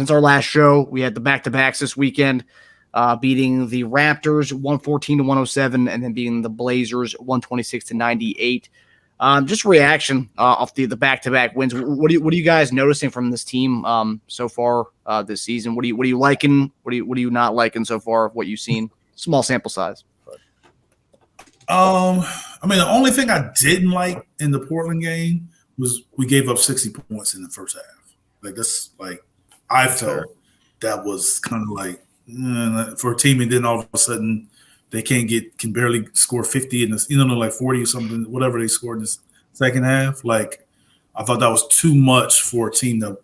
since our last show. We had the back-to-backs this weekend, beating the Raptors 114-107, and then beating the Blazers 126-98. Just reaction off the back-to-back wins. What are you guys noticing from this team so far this season? What are you liking? What are you not liking so far of what you've seen? Small sample size. I mean, the only thing I didn't like in the Portland game was we gave up 60 points in the first half. Like that's like I felt that was kind of like for a team, and then all of a sudden they can barely score 50 in this, like 40 or something, whatever they scored in the second half. Like I thought that was too much for a team that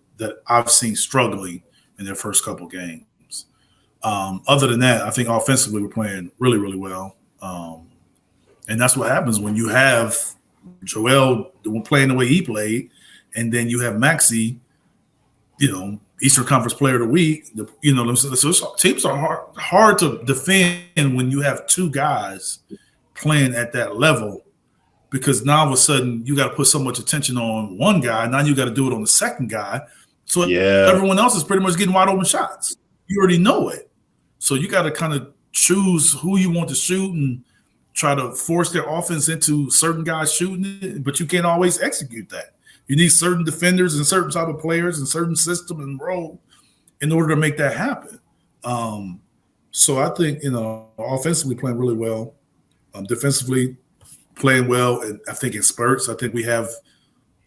I've seen struggling in their first couple games. Other than that, I think offensively we're playing really, really well. And that's what happens when you have Joel playing the way he played, and then you have Maxey, Eastern Conference Player of the Week. So teams are hard to defend when you have two guys playing at that level, because now all of a sudden you got to put so much attention on one guy. Now you got to do it on the second guy. So everyone else is pretty much getting wide open shots. You already know it. So you got to kind of choose who you want to shoot and try to force their offense into certain guys shooting it, but you can't always execute that. You need certain defenders and certain type of players and certain system and role in order to make that happen. So I think, offensively playing really well, defensively playing well, and I think in spurts. I think we have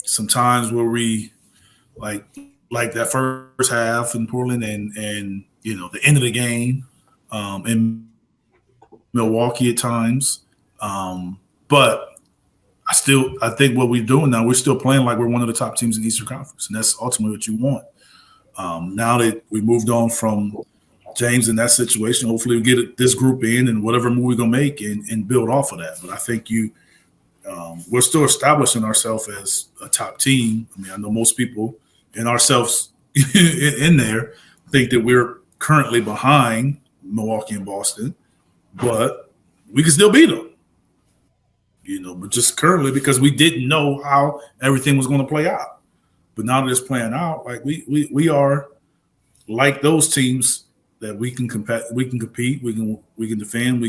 some times where we like that first half in Portland and the end of the game in Milwaukee at times. But I think what we're doing now, we're still playing like we're one of the top teams in the Eastern Conference, and that's ultimately what you want. Now that we moved on from James in that situation, hopefully we get this group in and whatever move we're going to make and build off of that. But I think we're still establishing ourselves as a top team. I mean, I know most people and ourselves in there think that we're currently behind Milwaukee and Boston, but we can still beat them. But just currently, because we didn't know how everything was going to play out. But now that it's playing out, like we are like those teams that we can compete, we can defend,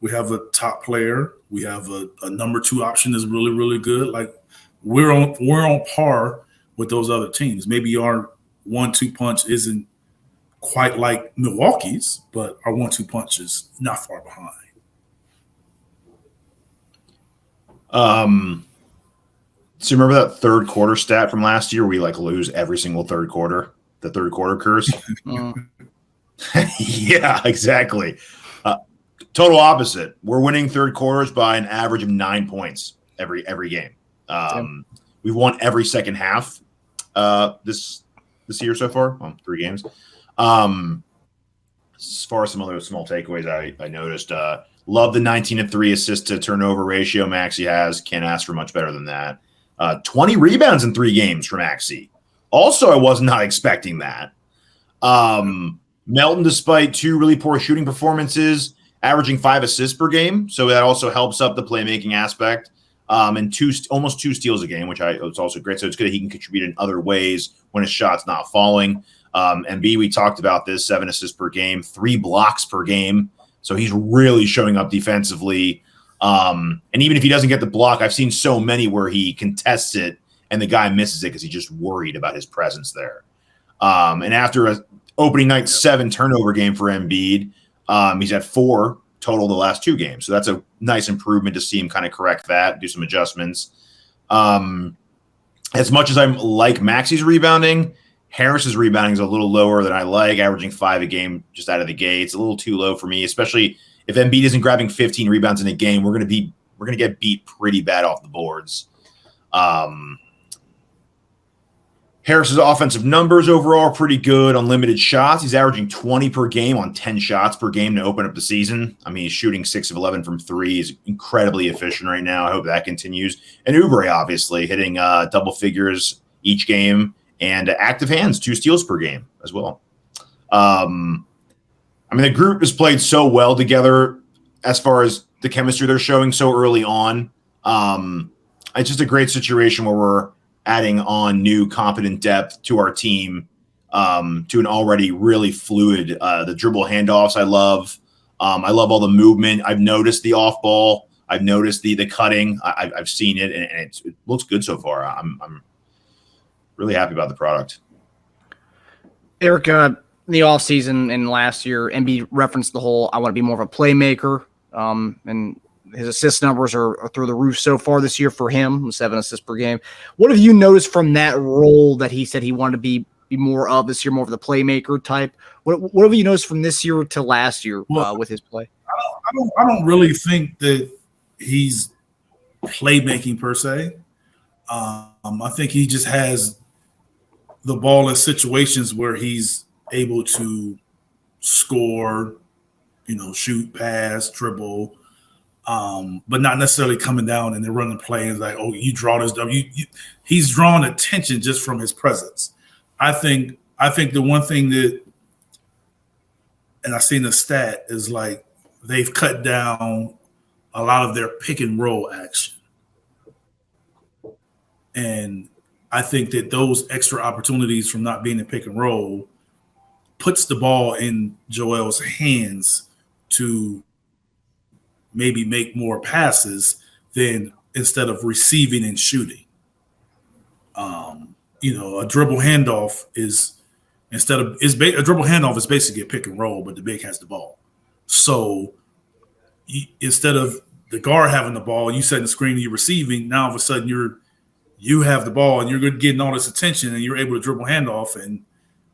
we have a top player, we have a number two option that's really, really good. Like we're on par with those other teams. Maybe our 1-2 punch isn't quite like Milwaukee's, but our 1-2 punch is not far behind. So remember that third quarter stat from last year? We lose every single third quarter, the third quarter curse. Yeah, exactly. Total opposite. We're winning third quarters by an average of 9 points every game. We've won every second half this year so far. 3 games. As far as some other small takeaways, I noticed. Love the 19-3 assist to turnover ratio Maxey has. Can't ask for much better than that. 20 rebounds in 3 games for Maxey. Also, I was not expecting that. Melton, despite 2 really poor shooting performances, averaging 5 assists per game. So that also helps up the playmaking aspect. And almost 2 steals a game, which it's also great. So it's good that he can contribute in other ways when his shot's not falling. And B, we talked about this, 7 assists per game, 3 blocks per game. So he's really showing up defensively. And even if he doesn't get the block, I've seen so many where he contests it and the guy misses it because he's just worried about his presence there. And after a opening night 7 turnover game for Embiid, he's at 4 total the last 2 games. So that's a nice improvement to see him kind of correct that, do some adjustments. As much as I like Maxey's rebounding, Harris's rebounding is a little lower than I like, averaging 5 a game just out of the gate. It's a little too low for me, especially if Embiid isn't grabbing 15 rebounds in a game. We're going to get beat pretty bad off the boards. Harris's offensive numbers overall are pretty good on limited shots. He's averaging 20 per game on 10 shots per game to open up the season. I mean, he's shooting 6 of 11 from 3. He's incredibly efficient right now. I hope that continues. And Oubre, obviously, hitting double figures each game. And active hands, 2 steals per game as well. I mean, the group has played so well together as far as the chemistry they're showing so early on. It's just a great situation where we're adding on new competent depth to our team to an already really fluid. The dribble handoffs I love. I love all the movement. I've noticed the off ball. I've noticed the cutting. I've seen it, and it looks good so far. I'm really happy about the product. Eric, in the offseason and last year, Embiid referenced the whole I want to be more of a playmaker. And his assist numbers are through the roof so far this year for him, 7 assists per game. What have you noticed from that role that he said he wanted to be more of this year, more of the playmaker type? What have you noticed from this year to last year with his play? I don't really think that he's playmaking per se. I think he just has the ball in situations where he's able to score, shoot, pass, dribble, but not necessarily coming down and then running plays like, oh, you draw this W. He's drawn attention just from his presence. I think the one thing that, and I've seen the stat, is like they've cut down a lot of their pick and roll action. And I think that those extra opportunities from not being in pick and roll puts the ball in Joel's hands to maybe make more passes than instead of receiving and shooting. A dribble handoff is a dribble handoff is basically a pick and roll, but the big has the ball. So instead of the guard having the ball, you setting the screen, you're receiving. Now all of a sudden you have the ball and you're getting all this attention and you're able to dribble handoff and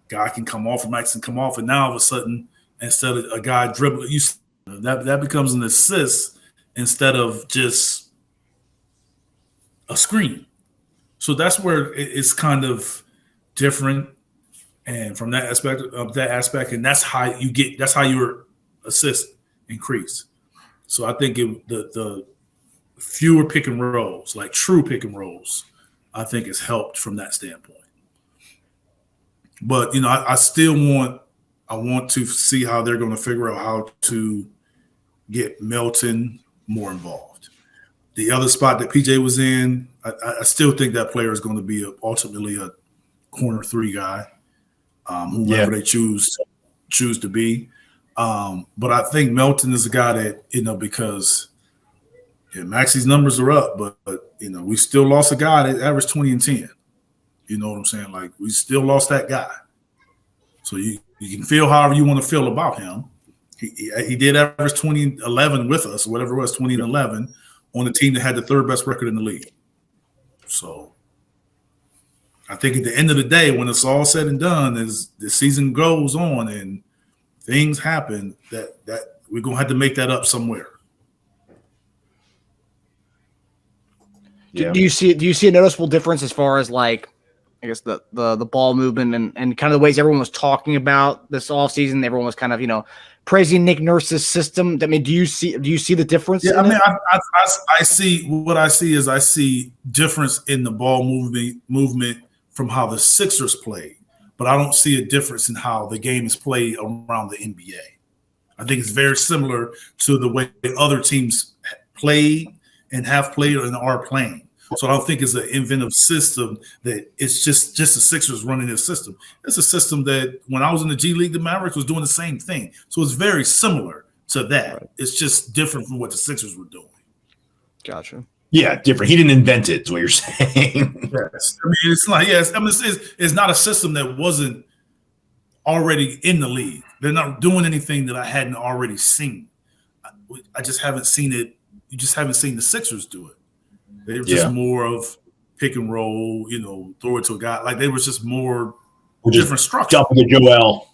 guy can come off and Max can come off. And now all of a sudden, instead of a guy dribbling, that becomes an assist instead of just a screen. So that's where it's kind of different. And from that aspect, and that's how your assist increase. So I think the fewer pick and rolls, like true pick and rolls, I think has helped from that standpoint. But I still want to see how they're going to figure out how to get Melton more involved. The other spot that PJ was in, I still think that player is going to be ultimately a corner 3 guy, whoever they choose to be. But I think Melton is a guy that, because Maxi's numbers are up, but we still lost a guy that averaged 20 and 10. You know what I'm saying? Like, we still lost that guy. So you can feel however you want to feel about him. He did average 20 and 11 with us, or whatever it was, 20 and 11 on the team that had the 3rd best record in the league. So I think at the end of the day, when it's all said and done, as the season goes on and things happen, that we're going to have to make that up somewhere. Yeah. Do you see a noticeable difference as far as, like, I guess the ball movement and kind of the ways everyone was talking about this offseason? Everyone was kind of, praising Nick Nurse's system. I mean, do you see the difference? Yeah, I see difference in the ball movement from how the Sixers played, but I don't see a difference in how the game is played around the NBA. I think it's very similar to the way other teams played and have played and are playing. So I don't think it's an inventive system that it's just the Sixers running this system. It's a system that when I was in the G League, the Mavericks was doing the same thing. So it's very similar to that. Right. It's just different from what the Sixers were doing. Gotcha. Yeah, different. He didn't invent it, is what you're saying. Yes. I mean, it's like, yes. I mean, it's not a system that wasn't already in the league. They're not doing anything that I hadn't already seen. I just haven't seen it. You just haven't seen the Sixers do it. They were just more of pick and roll, throw it to a guy. Like, they was just more different structure. Jump to Joel.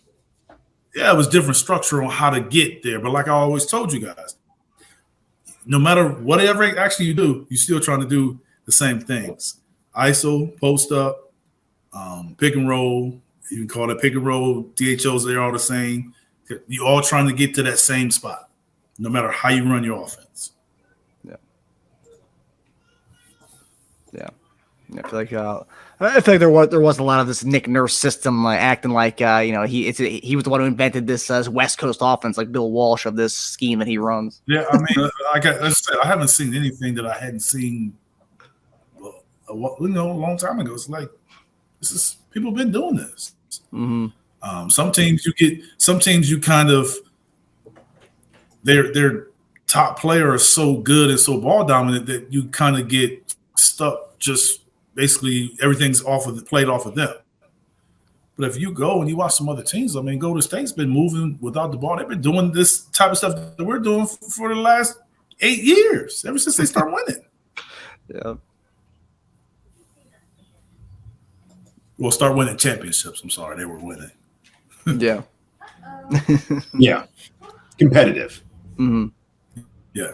Yeah, it was different structure on how to get there. But like I always told you guys, no matter whatever actually you do, you're still trying to do the same things. ISO, post up, pick and roll. You can call it pick and roll. DHOs, they're all the same. You're all trying to get to that same spot, no matter how you run your offense. Yeah, I feel like there was a lot of this Nick Nurse system, like acting like he was the one who invented this West Coast offense, like Bill Walsh, of this scheme that he runs. Yeah, I mean, I haven't seen anything that I hadn't seen a long time ago. It's like people have been doing this. offense. Mm-hmm. Some teams you kind of their top player is so good and so ball dominant that you kind of get stuck. Just basically everything's played off of them. But if you go and you watch some other teams, I mean, Golden State's been moving without the ball. They've been doing this type of stuff that we're doing for the last 8 years, ever since they start winning. Yeah. Well, start winning championships. I'm sorry, they were winning. Yeah. Yeah. Competitive. Mm-hmm. Yeah.